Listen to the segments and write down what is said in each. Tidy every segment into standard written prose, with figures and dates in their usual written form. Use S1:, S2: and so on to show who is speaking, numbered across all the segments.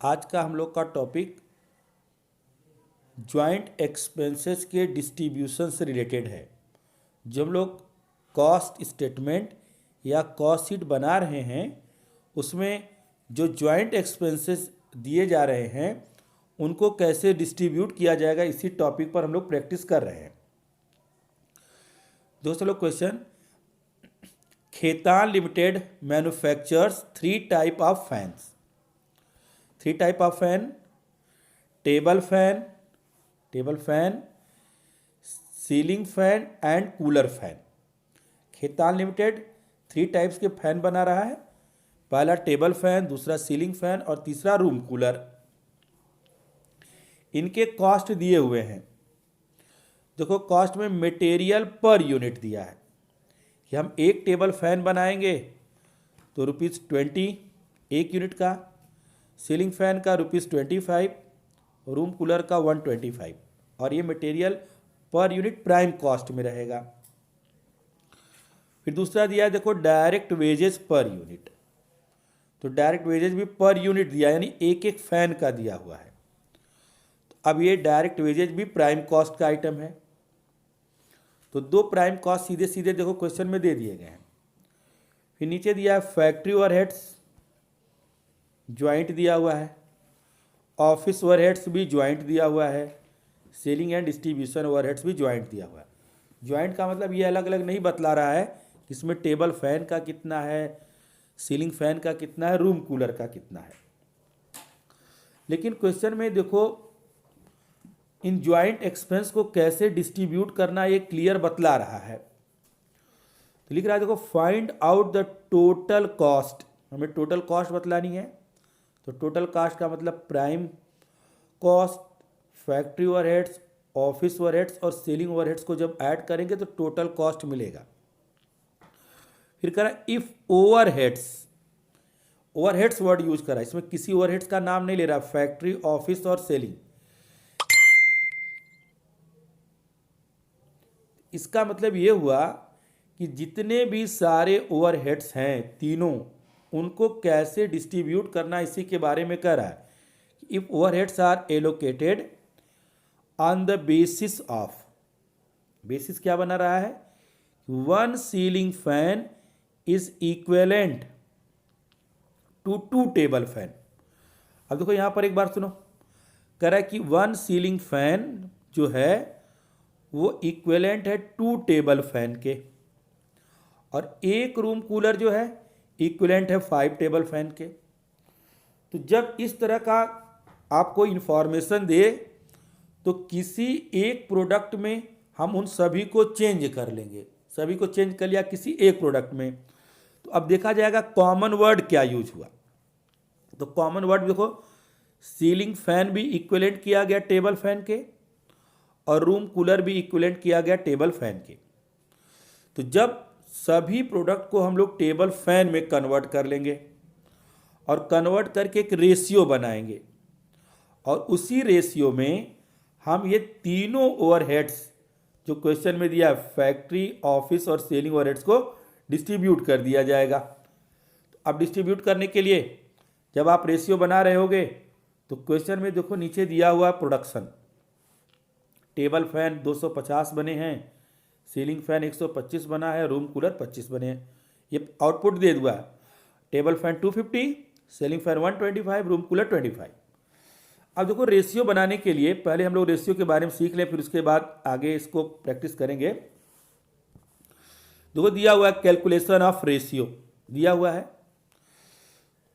S1: आज का हम लोग का टॉपिक जॉइंट एक्सपेंसेस के डिस्ट्रीब्यूशन से रिलेटेड है। जब हम लोग कॉस्ट स्टेटमेंट या कॉस्ट शीट बना रहे हैं, उसमें जो जॉइंट एक्सपेंसेस दिए जा रहे हैं उनको कैसे डिस्ट्रीब्यूट किया जाएगा, इसी टॉपिक पर हम लोग प्रैक्टिस कर रहे हैं। दोस्तों लोग question, Khetan limited manufactures three type of fans. Three type of fan: table fan, ceiling fan and cooler fan. Khetan limited three types के फैन बना रहा है। पहला टेबल फैन, दूसरा सीलिंग फैन और तीसरा रूम कूलर। इनके कॉस्ट दिए हुए हैं। देखो, कॉस्ट में मटेरियल पर यूनिट दिया है कि हम एक टेबल फैन बनाएंगे तो ₹20 एक यूनिट का, सीलिंग फैन का ₹25, रूम कूलर का 125, और ये material per unit prime cost में रहेगा। फिर दूसरा दिया है, देखो, डायरेक्ट वेजेस पर यूनिट। तो डायरेक्ट वेजेस भी पर यूनिट दिया, यानी एक एक फैन का दिया हुआ है। तो अब ये डायरेक्ट वेजेस भी प्राइम कॉस्ट का आइटम है। तो दो प्राइम कॉस्ट सीधे सीधे देखो क्वेश्चन में दे दिए गए हैं। फिर नीचे दिया है फैक्ट्री ओवरहेड्स, ज्वाइंट दिया हुआ है। ऑफिस ओवरहेड्स भी ज्वाइंट दिया हुआ है। सेलिंग एंड डिस्ट्रीब्यूशन ओवरहेड्स भी ज्वाइंट दिया हुआ है। ज्वाइंट का मतलब ये अलग अलग नहीं बतला रहा है कि इसमें टेबल फैन का कितना है, सीलिंग फैन का कितना है, रूम कूलर का कितना है। लेकिन क्वेश्चन में देखो, इन ज्वाइंट एक्सपेंस को कैसे डिस्ट्रीब्यूट करना ये क्लियर बतला रहा है। तो लिख रहा है, देखो, find out the total cost. हमें टोटल कॉस्ट बतलानी है। तो टोटल कॉस्ट का मतलब prime cost, factory overheads, office overheads और सेलिंग ओवरहेड्स को जब ऐड करेंगे तो टोटल कॉस्ट मिलेगा। फिर कह रहा है if overheads, overheads word use करा है, इसमें किसी ओवरहेड्स का नाम नहीं ले रहा, फैक्ट्री, ऑफिस और सेलिंग। इसका मतलब ये हुआ कि जितने भी सारे ओवरहेड्स हैं तीनों, उनको कैसे डिस्ट्रीब्यूट करना, इसी के बारे में कह रहा है। If overheads are allocated on the basis of, basis क्या बना रहा है, one ceiling fan is equivalent to 2 table fan. अब देखो यहां पर एक बार सुनो, कह रहा है कि वन सीलिंग फैन जो है वो इक्वेलेंट है 2 टेबल फैन के, और एक रूम कूलर जो है इक्विवेलेंट है 5 टेबल फैन के। तो जब इस तरह का आपको इंफॉर्मेशन दे तो किसी एक प्रोडक्ट में हम उन सभी को चेंज कर लेंगे। सभी को चेंज कर लिया किसी एक प्रोडक्ट में, तो अब देखा जाएगा कॉमन वर्ड क्या यूज हुआ। तो कॉमन वर्ड देखो, सीलिंग फैन भी इक्विवेलेंट किया गया टेबल फैन के, और रूम कूलर भी इक्विवेलेंट किया गया टेबल फैन के। तो जब सभी प्रोडक्ट को हम लोग टेबल फैन में कन्वर्ट कर लेंगे और कन्वर्ट करके एक रेशियो बनाएंगे, और उसी रेशियो में हम ये तीनों ओवरहेड्स जो क्वेश्चन में दिया है, फैक्ट्री, ऑफिस और सेलिंग ओवरहेड्स को डिस्ट्रीब्यूट कर दिया जाएगा। तो अब डिस्ट्रीब्यूट करने के लिए जब आप रेशियो बना रहे होगे तो क्वेश्चन में देखो नीचे दिया हुआ प्रोडक्शन, टेबल फैन 250 बने हैं, सीलिंग फैन 125 बना है, रूम कूलर 25 बने हैं। ये आउटपुट दे दिया, table fan 250, ceiling fan 125, room cooler 25। अब देखो, रेशियो बनाने के लिए पहले हम लोग रेशियो के बारे में सीख लें, फिर उसके बाद आगे इसको प्रैक्टिस करेंगे। देखो दिया हुआ है कैलकुलेशन ऑफ रेशियो दिया हुआ है।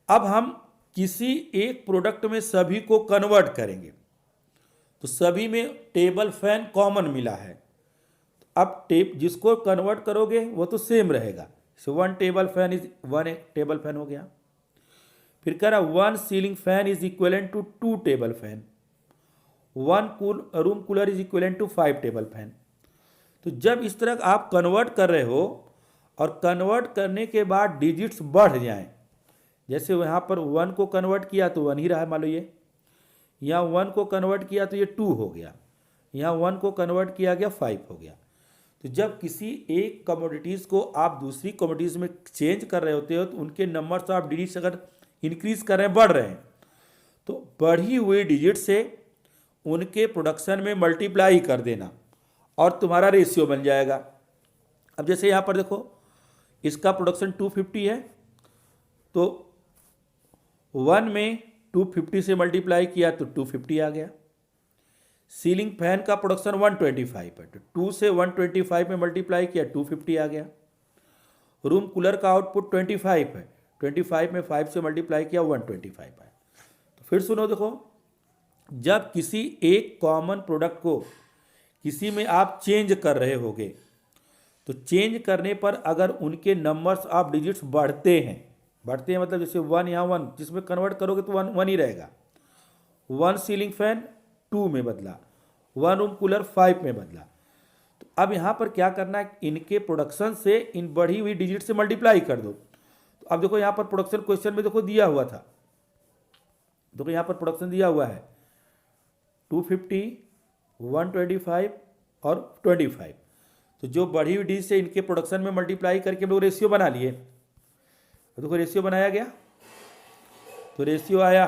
S1: अब हम किसी एक प्रोडक्ट में सभी को कन्वर्ट करेंगे, तो सभी में टेबल फैन कॉमन मिला है। अब जिसको कन्वर्ट करोगे वो तो सेम रहेगा। So 1 table fan is 1 table fan हो गया। फिर कह रहा 1 ceiling fan is equivalent to 2 table fan, 1 room cooler is equivalent to 5 table fan. तो जब इस तरह आप कन्वर्ट कर रहे हो और कन्वर्ट करने के बाद डिजिट्स बढ़ जाएं, जैसे यहाँ पर 1 को कन्वर्ट किया तो 1 ही रहा, मान लो ये, यहाँ 1 को कन्वर्ट किया तो ये 2 हो गया, यहाँ 1 को कन्वर्ट किया गया 5 हो गया। तो जब किसी एक कमोडिटीज़ को आप दूसरी कमोडिटीज़ में चेंज कर रहे होते हो तो उनके नंबर्स ऑफ डिजिट्स अगर इंक्रीज कर रहे हैं, बढ़ रहे हैं, तो बढ़ी हुई डिजिट से उनके प्रोडक्शन में मल्टीप्लाई कर देना और तुम्हारा रेशियो बन जाएगा। अब जैसे यहाँ पर देखो, इसका प्रोडक्शन 250 है, तो 1 में 250 से मल्टीप्लाई किया तो 250 आ गया। सीलिंग फैन का प्रोडक्शन 125 है, तो 2 से 125 में मल्टीप्लाई किया 250 आ गया। रूम कूलर का आउटपुट 25 है, 25 में 5 से मल्टीप्लाई किया 125 है। तो फिर सुनो, देखो, जब किसी एक कॉमन प्रोडक्ट को किसी में आप चेंज कर रहे होगे, तो चेंज करने पर अगर उनके नंबर्स ऑफ डिजिट्स बढ़ते हैं मतलब जैसे 1 यहाँ 1, जिसमें कन्वर्ट करोगे तो 1 ही रहेगा। 1 सीलिंग फैन 2 में बदला, 1 रूम कूलर 5 में बदला। तो अब यहाँ पर क्या करना है, इनके प्रोडक्शन से इन बढ़ी हुई डिजिट से मल्टीप्लाई कर दो। तो अब देखो यहाँ पर प्रोडक्शन क्वेश्चन में देखो दिया हुआ था, देखो यहाँ पर प्रोडक्शन दिया हुआ है 250, 125 और 25। तो जो बढ़ी हुई डिजिट से इनके प्रोडक्शन में मल्टीप्लाई करके हम लोग रेशियो बना लिए। तो देखो रेशियो बनाया गया, तो रेशियो आया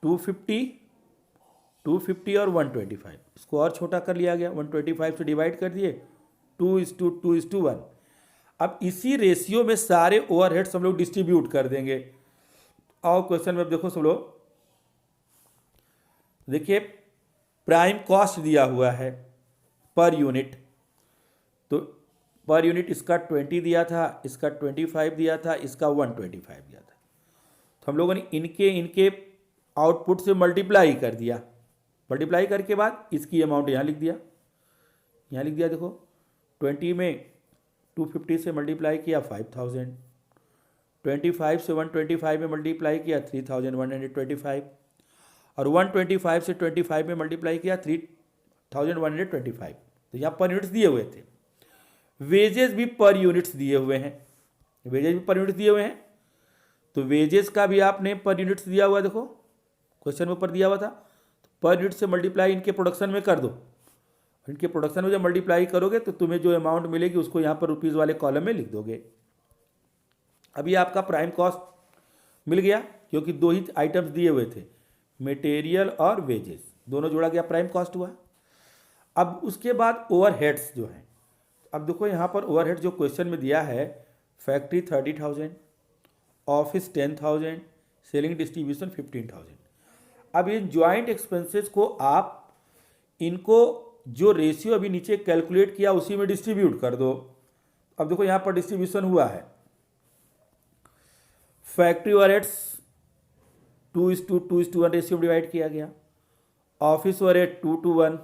S1: 250 और 125। इसको और छोटा कर लिया गया, 125 से डिवाइड कर दिए, 2:1। अब इसी रेशियो में सारे ओवरहेड्स हम लोग डिस्ट्रीब्यूट कर देंगे। और क्वेश्चन में अब देखो सब लोग, देखिए प्राइम कॉस्ट दिया हुआ है पर यूनिट, तो पर यूनिट इसका 20 दिया था, इसका 25 दिया था, इसका 125 दिया था। तो हम लोगों ने इनके आउटपुट से मल्टीप्लाई कर दिया। मल्टीप्लाई करके बाद इसकी अमाउंट यहाँ लिख दिया, देखो 20 में 250 से मल्टीप्लाई किया 5000, 25 से 125 में मल्टीप्लाई किया 3125, और 125 से 25 में मल्टीप्लाई किया 3125। तो यहाँ पर यूनिट्स दिए हुए थे। वेजेस भी पर यूनिट्स दिए हुए हैं, तो वेजेस का भी आपने पर यूनिट्स दिया हुआ, देखो क्वेश्चन में ऊपर दिया हुआ था। तो पर यूनिट से मल्टीप्लाई इनके प्रोडक्शन में कर दो, इनके प्रोडक्शन में जब मल्टीप्लाई करोगे तो तुम्हें जो अमाउंट मिलेगी उसको यहाँ पर रुपीज़ वाले कॉलम में लिख दोगे। अभी आपका प्राइम कॉस्ट मिल गया, क्योंकि 2 ही आइटम्स दिए हुए थे, मटेरियल और वेजेस, दोनों जोड़ा गया, प्राइम कॉस्ट हुआ। अब उसके बाद ओवरहेड्स जो हैं, अब देखो यहाँ पर ओवरहेड जो क्वेश्चन में दिया है, फैक्ट्री 30,000, ऑफिस 10,000, सेलिंग डिस्ट्रीब्यूशन 15,000। अब इन ज्वाइंट एक्सपेंसेस को आप इनको जो रेशियो अभी नीचे कैलकुलेट किया उसी में डिस्ट्रीब्यूट कर दो। अब देखो यहाँ पर डिस्ट्रीब्यूशन हुआ है, फैक्ट्री ओवरहेड्स 2:1 रेशियो में डिवाइड किया गया, ऑफिस ओवरहेड 2:1,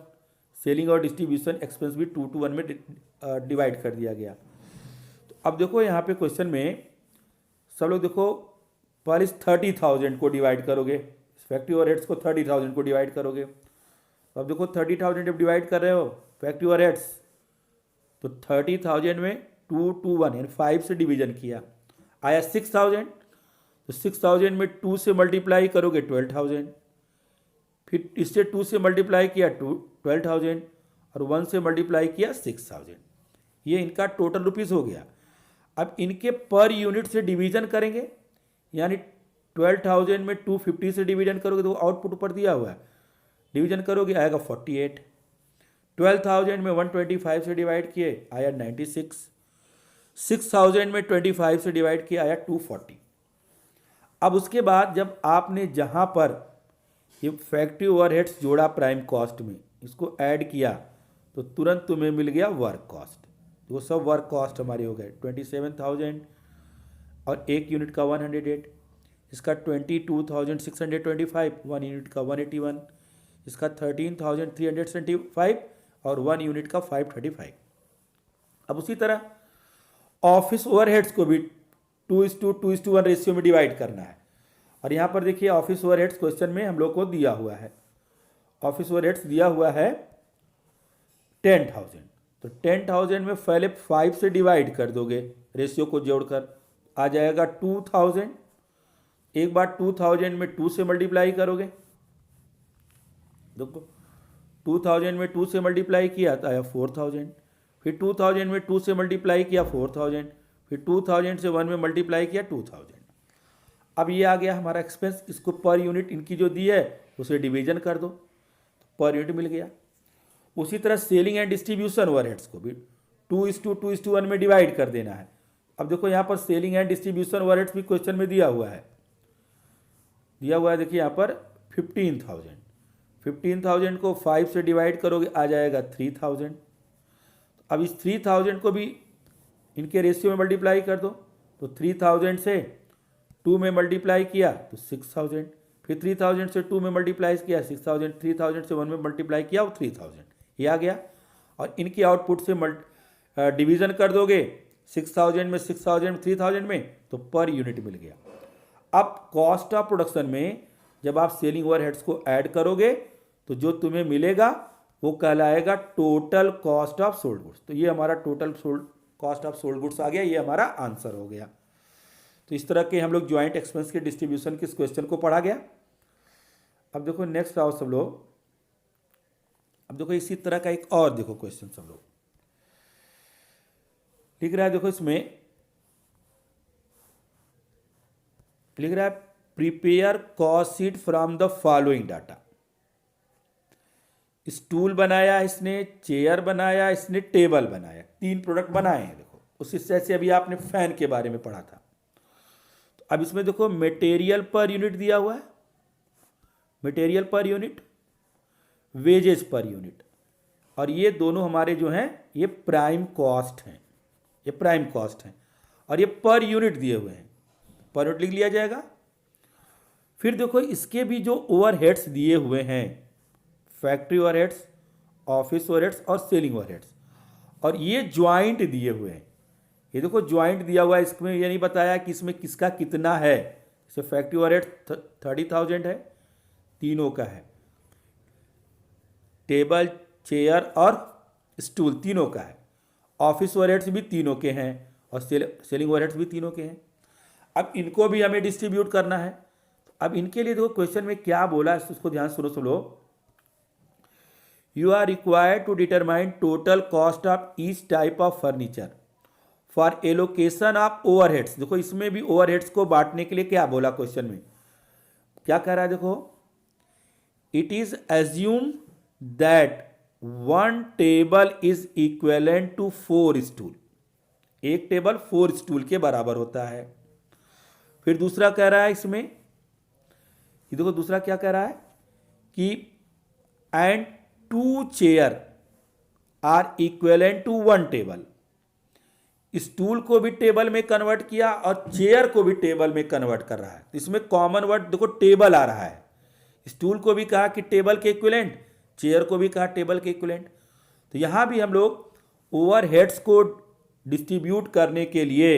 S1: सेलिंग और डिस्ट्रीब्यूशन एक्सपेंस भी 2:1 में डिवाइड कर दिया गया। तो अब देखो यहाँ पे क्वेश्चन में सब लोग देखो, पहले इस 30,000 को डिवाइड करोगे, फैक्ट्री ओवरहेड्स को 30,000 को डिवाइड करोगे। तो अब देखो 30,000 जब डिवाइड कर रहे हो फैक्ट्री ओवरहेड्स, तो 30,000 में 2:1 यानी 5 से डिवीजन किया, आया 6,000। तो 6,000 में 2 से मल्टीप्लाई करोगे 12,000, फिर इससे 2 से मल्टीप्लाई किया 12,000, और 1 से मल्टीप्लाई किया 6,000। ये इनका टोटल रुपीज़ हो गया। अब इनके पर यूनिट से डिवीजन करेंगे, यानी 12,000 में 250 से डिवीजन करोगे तो आउटपुट ऊपर दिया हुआ है, डिवीजन करोगे आएगा 48। 12,000 में 125 से डिवाइड किए आया 96। 6,000 में 25 से डिवाइड किया आया 240। अब उसके बाद जब आपने जहाँ पर ये फैक्ट्री ओवरहेड्स जोड़ा प्राइम कॉस्ट में, इसको ऐड किया, तो तुरंत तुम्हें मिल गया वर्क कॉस्ट। तो वो सब वर्क कॉस्ट हमारे हो गए 27,000, और एक यूनिट का 108, इसका 22,625, 1 यूनिट का 181, इसका 13,375 और 1 यूनिट का 535। अब उसी तरह ऑफिस ओवरहेड्स को भी 2:1 रेशियो में डिवाइड करना है। और यहाँ पर देखिए ऑफिस ओवरहेड्स क्वेश्चन में हम लोग को दिया हुआ है, ऑफिस ओवरहेड्स दिया हुआ है 10,000। तो 10,000 में पहले 5 से डिवाइड कर दोगे, रेशियो को जोड़कर आ जाएगा 2,000। एक बार 2,000 में 2 से मल्टीप्लाई करोगे, देखो 2,000 में 2 से मल्टीप्लाई किया तो आया 4,000, फिर 2,000 में 2 से मल्टीप्लाई किया 4,000, फिर 2,000 से 1 में मल्टीप्लाई किया 2,000। अब ये आ गया हमारा एक्सपेंस, इसको पर यूनिट इनकी जो दी है उसे डिवीजन कर दो, पर यूनिट मिल गया। उसी तरह सेलिंग एंड डिस्ट्रीब्यूशन ओवरहेड्स को भी 2:1 में डिवाइड कर देना है। अब देखो यहाँ पर सेलिंग एंड डिस्ट्रीब्यूशन ओवरहेड्स भी क्वेश्चन में दिया हुआ है, देखिए यहाँ पर 15,000 को 5 से डिवाइड करोगे आ जाएगा 3,000। अब इस 3,000 को भी इनके रेशियो में मल्टीप्लाई कर दो, तो 3,000 से 2 में मल्टीप्लाई किया तो 6,000, फिर 3,000 से 2 में मल्टीप्लाई किया 6,000, 3,000 से 1 में मल्टीप्लाई किया वो 3,000, ये आ गया। और इनकी आउटपुट से डिवीजन कर दोगे 6,000 में 6,000 3,000 में, तो पर यूनिट मिल गया। अब कॉस्ट ऑफ प्रोडक्शन में जब आप सेलिंग ओवरहेड्स को ऐड करोगे तो जो तुम्हें मिलेगा वो कहलाएगा total cost of sold goods. तो ये हमारा total cost of sold goods आ गया, ये हमारा आंसर हो गया। तो इस तरह के हम लोग ज्वाइंट एक्सपेंस के डिस्ट्रीब्यूशन के इस क्वेश्चन को पढ़ा गया। अब देखो नेक्स्ट आओ सब लोग, अब देखो इसी तरह का एक और देखो क्वेश्चन सब लोग लिख रहा है। देखो इसमें लिख रहा है prepare cost sheet from the following data. Stool बनाया इसने, चेयर बनाया इसने, टेबल बनाया, 3 प्रोडक्ट बनाए हैं। देखो उस हिस्से से अभी आपने फैन के बारे में पढ़ा था। तो अब इसमें देखो मटेरियल पर यूनिट दिया हुआ है, material per unit, wages per unit, और ये दोनों हमारे जो हैं ये प्राइम कॉस्ट हैं, ये प्राइम कॉस्ट हैं, और ये पर यूनिट दिए हुए हैं, पर यूनिट लिख लिया जाएगा। फिर देखो इसके भी जो ओवरहेड्स दिए हुए हैं, फैक्ट्री ओवरहेड्स, ऑफिस ओवरहेड्स और सेलिंग ओवरहेड्स, और ये ज्वाइंट दिए हुए हैं। ये देखो ज्वाइंट दिया हुआ है, इसमें ये नहीं बताया कि इसमें किसका कितना है। जैसे फैक्ट्री ओवरहेड 30,000 है, तीनों का है, टेबल चेयर और स्टूल तीनों का है, ऑफिस ओवरहेड्स भी तीनों के हैं और सेलिंग ओवरहेड्स भी तीनों के हैं। अब इनको भी हमें डिस्ट्रीब्यूट करना है। तो अब इनके लिए देखो क्वेश्चन में क्या बोला है उसको ध्यान सुनो सुनो। You are required to determine total cost of each type of furniture for allocation of overheads. देखो इसमें भी ओवरहेड्स को बांटने के लिए क्या बोला क्वेश्चन में, क्या कह रहा है देखो, it is assume that 1 table is equivalent to 4 stool. एक टेबल 4 स्टूल के बराबर होता है। फिर दूसरा कह रहा है इसमें, ये देखो दूसरा क्या कह रहा है कि and 2 chair are equivalent to 1 table. Stool को भी टेबल में कन्वर्ट किया और चेयर को भी टेबल में कन्वर्ट कर रहा है। तो इसमें कॉमन वर्ड देखो टेबल आ रहा है। स्टूल को भी कहा कि टेबल के इक्विवेलेंट, चेयर को भी कहा टेबल के इक्विवेलेंट। तो यहां भी हम लोग ओवरहेड्स को डिस्ट्रीब्यूट करने के लिए,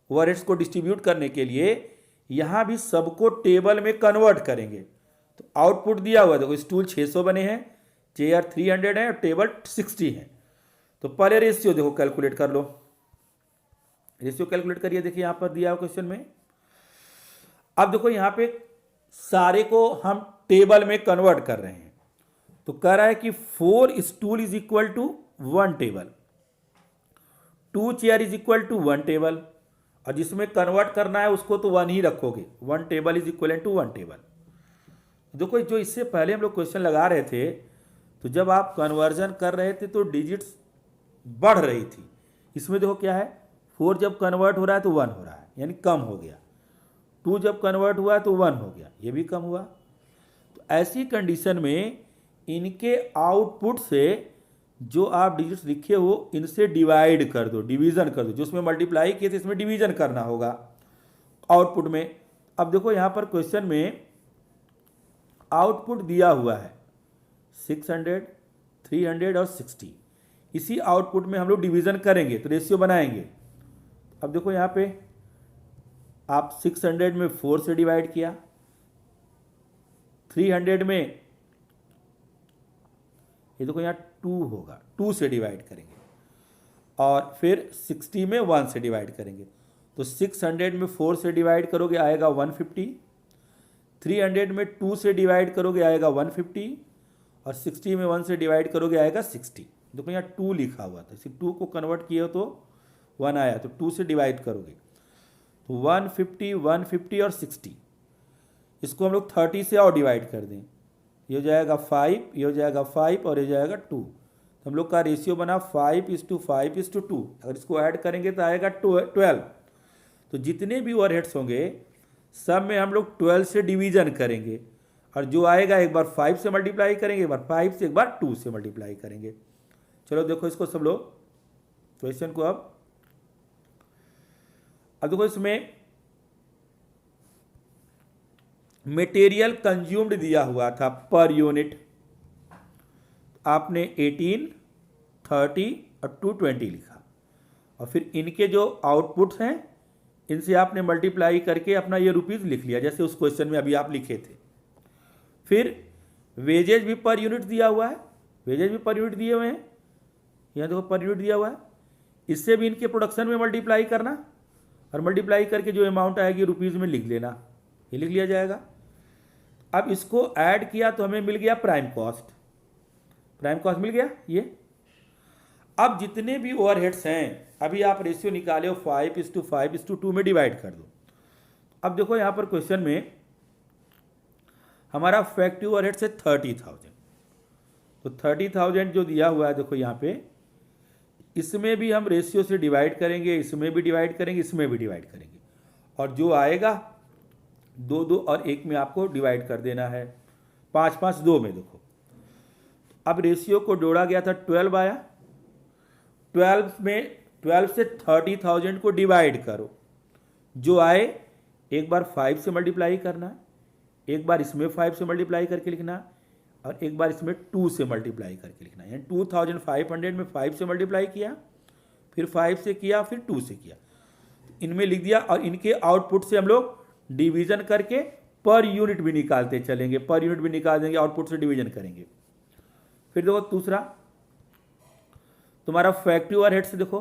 S1: ओवरहेड्स को डिस्ट्रीब्यूट करने के लिए यहां भी सबको टेबल में कन्वर्ट करेंगे। तो आउटपुट दिया हुआ देखो, स्टूल 600 बने हैं, चेयर 300 है और टेबल 60 है। तो पहले रेशियो देखो कैलकुलेट कर लो, रेशियो कैलकुलेट करिए। देखिए यहां पर दिया हुआ क्वेश्चन में। अब देखो यहां पे सारे को हम टेबल में कन्वर्ट कर रहे हैं। तो कह रहा है कि 4 stool is equal to 1 table, 2 chair is equal to 1 table, और जिसमें कन्वर्ट करना है उसको तो 1 ही रखोगे, 1 table is equal to 1 table. देखो जो इससे पहले हम लोग क्वेश्चन लगा रहे थे, तो जब आप कन्वर्जन कर रहे थे तो डिजिट्स बढ़ रही थी। इसमें देखो क्या है, 4 जब कन्वर्ट हो रहा है तो 1 हो रहा है, यानी कम हो गया। 2 जब कन्वर्ट हुआ तो 1 हो गया, ये भी कम हुआ। तो ऐसी कंडीशन में इनके आउटपुट से जो आप डिजिट्स लिखे हो इनसे डिवाइड कर दो, डिवीजन कर दो। जो उसमें मल्टीप्लाई किए थे इसमें डिवीजन करना होगा आउटपुट में। अब देखो यहां पर क्वेश्चन में आउटपुट दिया हुआ है 600, 300 और 60। इसी आउटपुट में हम लोग डिवीजन करेंगे तो रेशियो बनाएंगे। अब देखो यहां पे आप 600 में 4 से डिवाइड किया, 300 में ये देखो यहाँ 2 होगा, 2 से डिवाइड करेंगे, और फिर 60 में 1 से डिवाइड करेंगे। तो 600 में 4 से डिवाइड करोगे आएगा 150, 300 में 2 से डिवाइड करोगे आएगा 150, और 60 में 1 से डिवाइड करोगे आएगा 60। देखो यहाँ 2 लिखा हुआ था, इसी 2 को कन्वर्ट किए हो तो 1 आया, तो 2 से डिवाइड करोगे तो 150, 150 और 60, इसको हम लोग 30 से और डिवाइड कर दें, ये हो जाएगा 5, ये हो जाएगा 5 और ये जाएगा 2। तो हम लोग का रेशियो बना 5:5:2। अगर इसको ऐड करेंगे तो आएगा 12। तो जितने भी ओवरहेड्स होंगे सब में हम लोग 12 से डिवीजन करेंगे, और जो आएगा एक बार 5 से मल्टीप्लाई करेंगे, एक बार 5 से, एक बार 2 से मल्टीप्लाई करेंगे। चलो देखो इसको सब लोग क्वेश्चन को। अब देखो इसमें मटेरियल कंज्यूम्ड दिया हुआ था पर यूनिट, आपने 18, 30 और 220 लिखा, और फिर इनके जो आउटपुट्स हैं इनसे आपने मल्टीप्लाई करके अपना ये रुपीज़ लिख लिया, जैसे उस क्वेश्चन में अभी आप लिखे थे। फिर वेजेज भी पर यूनिट दिया हुआ है, वेजेज भी पर यूनिट दिए हुए हैं, यहाँ देखो पर यूनिट दिया हुआ है, इससे भी इनके प्रोडक्शन में मल्टीप्लाई करना, और मल्टीप्लाई करके जो अमाउंट आएगी रुपीज़ में लिख लेना, ये लिख लिया जाएगा। अब इसको ऐड किया तो हमें मिल गया प्राइम कॉस्ट, प्राइम कॉस्ट मिल गया ये। अब जितने भी ओवरहेड्स हैं, अभी आप रेशियो निकाले हो 5:5:2 में डिवाइड कर दो। अब देखो यहाँ पर क्वेश्चन में हमारा फैक्ट्री ओवरहेड से 30,000, तो 30,000 जो दिया हुआ है देखो यहाँ पे, इसमें भी हम रेशियो से डिवाइड करेंगे, इसमें भी डिवाइड करेंगे, इसमें भी डिवाइड करेंगे, और जो आएगा 2 2 और 1 में आपको डिवाइड कर देना है, 5 5 2 में। देखो अब रेशियो को जोड़ा गया था, 12 आया, 12 से 30,000 को डिवाइड करो, जो आए एक बार 5 से मल्टीप्लाई करना, एक बार इसमें 5 से मल्टीप्लाई करके लिखना, और एक बार इसमें 2 से मल्टीप्लाई करके लिखना। यानी 2500 में 5 से मल्टीप्लाई किया, फिर 5 से किया, फिर 2 से किया, इनमें लिख दिया, और इनके आउटपुट से हम लोग डिवीजन करके पर यूनिट भी निकालते चलेंगे, पर यूनिट भी निकाल देंगे, आउटपुट से डिवीजन करेंगे। फिर देखो दूसरा तुम्हारा फैक्ट्री ओवरहेड से देखो,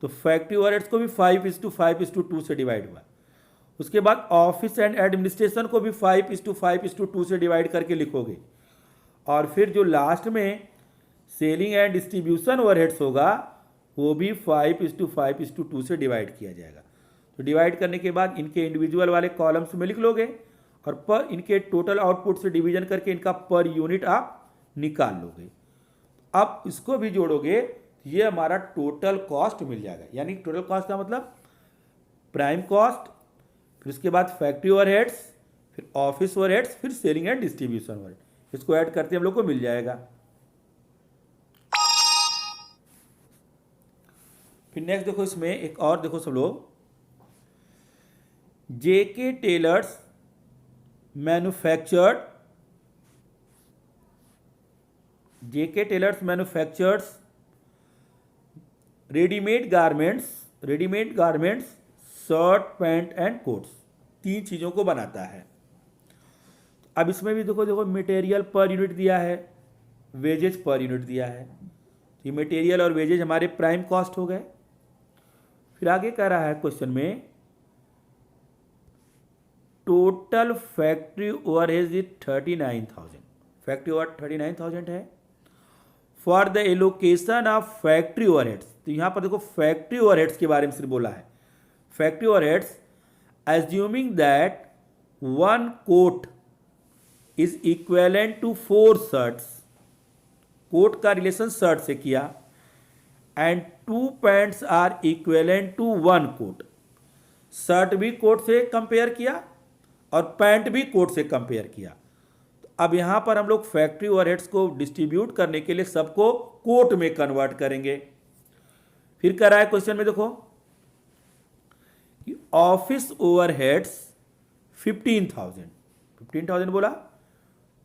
S1: तो फैक्ट्री ओवरहेड्स को भी 5:5:2 से डिवाइड हुआ। उसके बाद ऑफिस एंड एडमिनिस्ट्रेशन को भी 5:5:2 से डिवाइड करके लिखोगे, और फिर जो लास्ट में सेलिंग एंड डिस्ट्रीब्यूशन ओवरहेड्स होगा वो भी 5:5:2 से डिवाइड किया जाएगा। तो डिवाइड करने के बाद इनके इंडिविजुअल वाले कॉलम्स में लिख लोगे, और पर इनके टोटल आउटपुट से डिवीजन करके इनका पर यूनिट आप निकाल लोगे। अब इसको भी जोड़ोगे, ये हमारा टोटल कॉस्ट मिल जाएगा। यानी टोटल कॉस्ट का मतलब प्राइम कॉस्ट, फिर उसके बाद फैक्ट्री ओवरहेड्स, फिर ऑफिस ओवरहेड्स, फिर सेलिंग एंड डिस्ट्रीब्यूशन ओवरहेड, इसको ऐड करते हम लोग को मिल जाएगा। फिर नेक्स्ट देखो इसमें एक और देखो सब लोग, JK tailors manufactures readymade garments, shirt, pant and coats, 3 चीज़ों को बनाता है। अब इसमें भी देखो मटेरियल पर यूनिट दिया है, वेजेज पर यूनिट दिया है, ये मटेरियल और वेजेज हमारे प्राइम कॉस्ट हो गए। फिर आगे कह रहा है क्वेश्चन में, total factory overhead is 39,000, factory overhead 39,000 है। For the allocation of factory overheads, तो यहां पर देखो फैक्ट्री ओवरहेड्स के बारे में सिर्फ बोला है। Factory overheads assuming that 1 coat is equivalent to 4 shirts, coat का रिलेशन शर्ट से किया, and 2 pants are equivalent to 1 coat, shirt भी कोट से कंपेयर किया और पैंट भी कोट से कंपेयर किया। अब यहां पर हम लोग फैक्ट्री ओवरहेड्स को डिस्ट्रीब्यूट करने के लिए सबको कोट में कन्वर्ट करेंगे। फिर कह रहा है क्वेश्चन में देखो, ऑफिस ओवरहेड्स 15,000 बोला,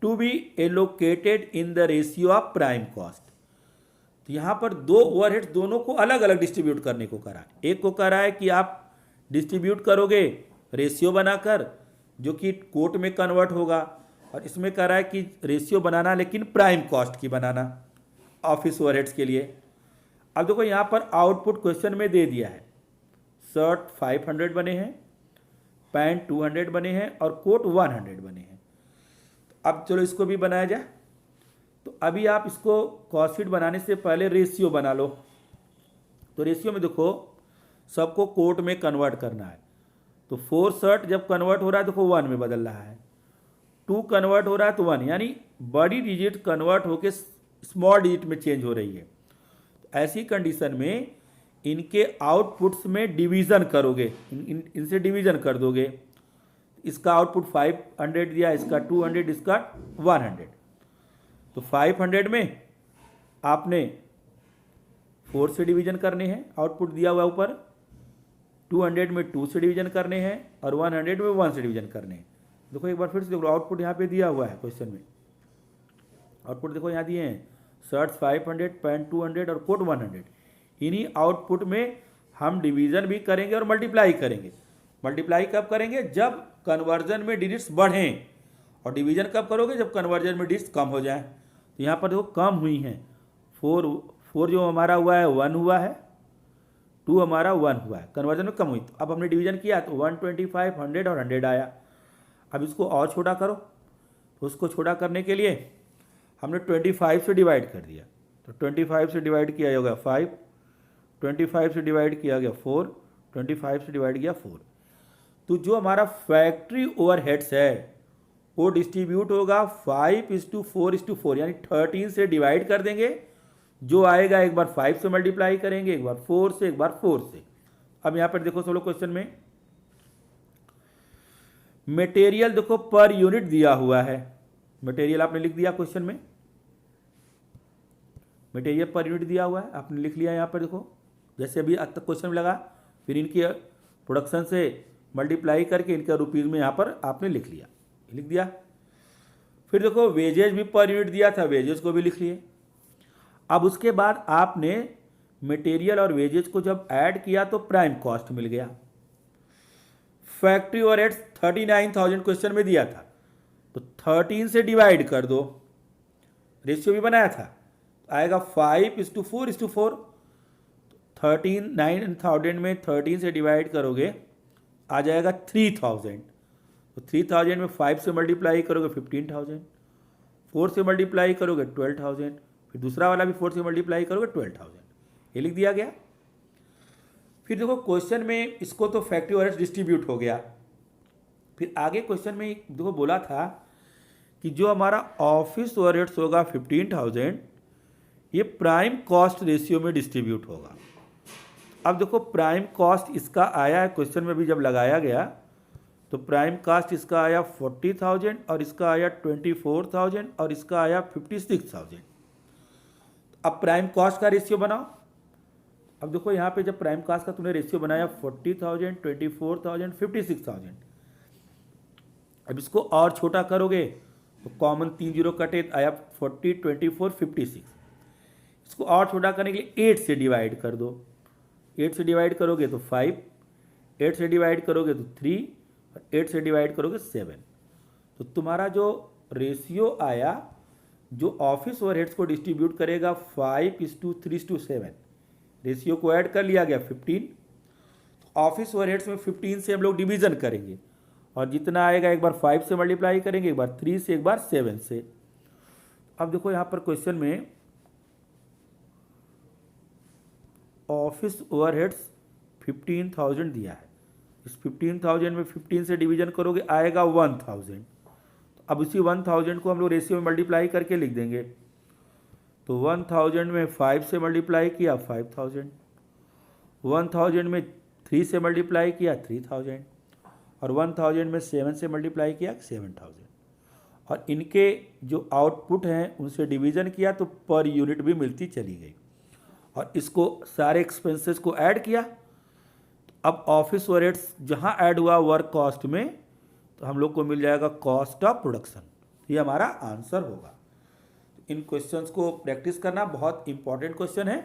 S1: to be allocated in the ratio of prime cost. तो यहां पर 2 ओवरहेड्स दोनों को अलग अलग डिस्ट्रीब्यूट करने को करा है। एक को कह रहा है कि आप डिस्ट्रीब्यूट करोगे रेशियो बनाकर, जो कि कोट में कन्वर्ट होगा, और इसमें कह रहा है कि रेशियो बनाना लेकिन प्राइम कॉस्ट की बनाना ऑफिस ओवरहेड्स के लिए। अब देखो यहाँ पर आउटपुट क्वेश्चन में दे दिया है, शर्ट 500 बने हैं, पैंट 200 बने हैं, और कोट 100 बने हैं। अब चलो इसको भी बनाया जाए। तो अभी आप इसको कॉस्ट शीट बनाने से पहले रेशियो बना लो। तो रेशियो में देखो सबको कोट में कन्वर्ट करना है, तो 4 शर्ट जब कन्वर्ट हो रहा है देखो 1 में बदल रहा है, 2 कन्वर्ट हो रहा है तो 1, यानी बड़ी डिजिट कन्वर्ट होके स्मॉल डिजिट में चेंज हो रही है। ऐसी कंडीशन में इनके आउटपुट्स में डिवीज़न करोगे, इनसे डिवीज़न कर दोगे। इसका आउटपुट 500 दिया, इसका 200, इसका 100। तो 500 में आपने 4 से डिवीज़न करने हैं, आउटपुट दिया हुआ ऊपर। 200 में 2 से डिवीज़न करने हैं और 100 में 1 से डिवीज़न करने हैं। देखो एक बार फिर से देखो, आउटपुट यहाँ पे दिया हुआ है क्वेश्चन में। आउटपुट देखो यहाँ दिए हैं, शर्ट्स 500, पैंट 200 और कोट 100। इन्हीं आउटपुट में हम डिवीज़न भी करेंगे और मल्टीप्लाई करेंगे। मल्टीप्लाई कब करेंगे? जब कन्वर्जन में डिजिट्स बढ़ें, और डिवीज़न कब करोगे? जब कन्वर्जन में डिजिट्स कम हो जाएं। तो यहाँ पर देखो कम हुई हैं, 4 जो हमारा हुआ है 1 हुआ है, 2 हमारा 1 हुआ है, कन्वर्जन में कम हुई। तो अब हमने डिवीज़न किया तो 125, 100 और 100 आया। अब इसको और छोटा करो, तो उसको छोटा करने के लिए हमने 25 से डिवाइड कर दिया। तो 25 से डिवाइड किया होगा 5, 25 से डिवाइड किया गया 4, 25 से डिवाइड किया 4। तो जो हमारा फैक्ट्री ओवरहेड्स है वो डिस्ट्रीब्यूट होगा 5:4:4, यानी 13 से डिवाइड कर देंगे। जो आएगा एक बार 5 से मल्टीप्लाई करेंगे, एक बार 4 से, एक बार 4 से। अब यहाँ पर देखो सब लोग क्वेश्चन में मटेरियल देखो पर यूनिट दिया हुआ है। मटेरियल आपने लिख दिया क्वेश्चन में, मटेरियल पर यूनिट दिया हुआ है, आपने लिख लिया यहाँ पर। देखो जैसे अभी तक क्वेश्चन में लगा, फिर इनकी प्रोडक्शन से मल्टीप्लाई करके इनका रुपीज़ में यहाँ पर आपने लिख लिया, लिख दिया। फिर देखो वेजेज भी पर यूनिट दिया था, वेजेज को भी लिख लिए। अब उसके बाद आपने मटेरियल और वेजेज को जब ऐड किया तो प्राइम कॉस्ट मिल गया। फैक्ट्री ओवरहेड्स 39,000 क्वेश्चन में दिया था, तो 13 से डिवाइड कर दो, रेशियो भी बनाया था, आएगा 5:4:4। 39,000 में 13 से डिवाइड करोगे आ जाएगा 3,000। तो 3,000 में 5 से मल्टीप्लाई करोगे 15,000, 4 से मल्टीप्लाई करोगे 12,000, फिर दूसरा वाला भी 4 से मल्टीप्लाई करोगे 12,000। ये लिख दिया गया। फिर देखो क्वेश्चन में इसको तो फैक्ट्री ओवरहेड्स डिस्ट्रीब्यूट हो गया। फिर आगे क्वेश्चन में देखो बोला था कि जो हमारा ऑफिस ओवरहेड्स होगा 15,000, ये प्राइम कॉस्ट रेशियो में डिस्ट्रीब्यूट होगा। अब देखो प्राइम कॉस्ट इसका आया है क्वेश्चन में भी जब लगाया गया, तो प्राइम कॉस्ट इसका आया 40,000 और इसका आया 24,000 और इसका आया 56,000। अब प्राइम कॉस्ट का रेशियो बनाओ। अब देखो यहाँ पे जब प्राइम कॉस्ट का तूने रेशियो बनाया 40,000, 24,000, 56,000। अब इसको और छोटा करोगे तो कॉमन 3 जीरो कटे, आया 40, 24, 56। इसको और छोटा करने के लिए 8 से डिवाइड कर दो। 8 से डिवाइड करोगे तो 5, 8 से डिवाइड करोगे तो 3 और 8 से डिवाइड करोगे 7। तो तुम्हारा जो रेशियो आया, जो ऑफिस ओवरहेड्स को डिस्ट्रीब्यूट करेगा 5:3:7, रेशियो को ऐड कर लिया गया 15। ऑफिस ओवरहेड्स में 15 से हम लोग डिवीज़न करेंगे और जितना आएगा एक बार 5 से मल्टीप्लाई करेंगे, एक बार 3 से, एक बार 7 से। अब देखो यहाँ पर क्वेश्चन में ऑफिस ओवरहेड्स 15,000 दिया है। इस 15,000 में 15 से डिवीज़न करोगे आएगा 1,000। अब इसी 1,000 को हम लोग रेशियो में मल्टीप्लाई करके लिख देंगे। तो 1,000 में 5 से मल्टीप्लाई किया 5,000, 1,000 में 3 से मल्टीप्लाई किया 3,000 और 1,000 में 7 से मल्टीप्लाई किया 7,000। और इनके जो आउटपुट हैं उनसे डिवीज़न किया तो पर यूनिट भी मिलती चली गई। और इसको सारे एक्सपेंसेस को ऐड किया। अब ऑफिस ओवरहेड्स जहाँ ऐड हुआ वर्क कॉस्ट में, तो हम लोग को मिल जाएगा कॉस्ट ऑफ प्रोडक्शन। ये हमारा आंसर होगा। इन क्वेश्चंस को प्रैक्टिस करना बहुत इंपॉर्टेंट क्वेश्चन है।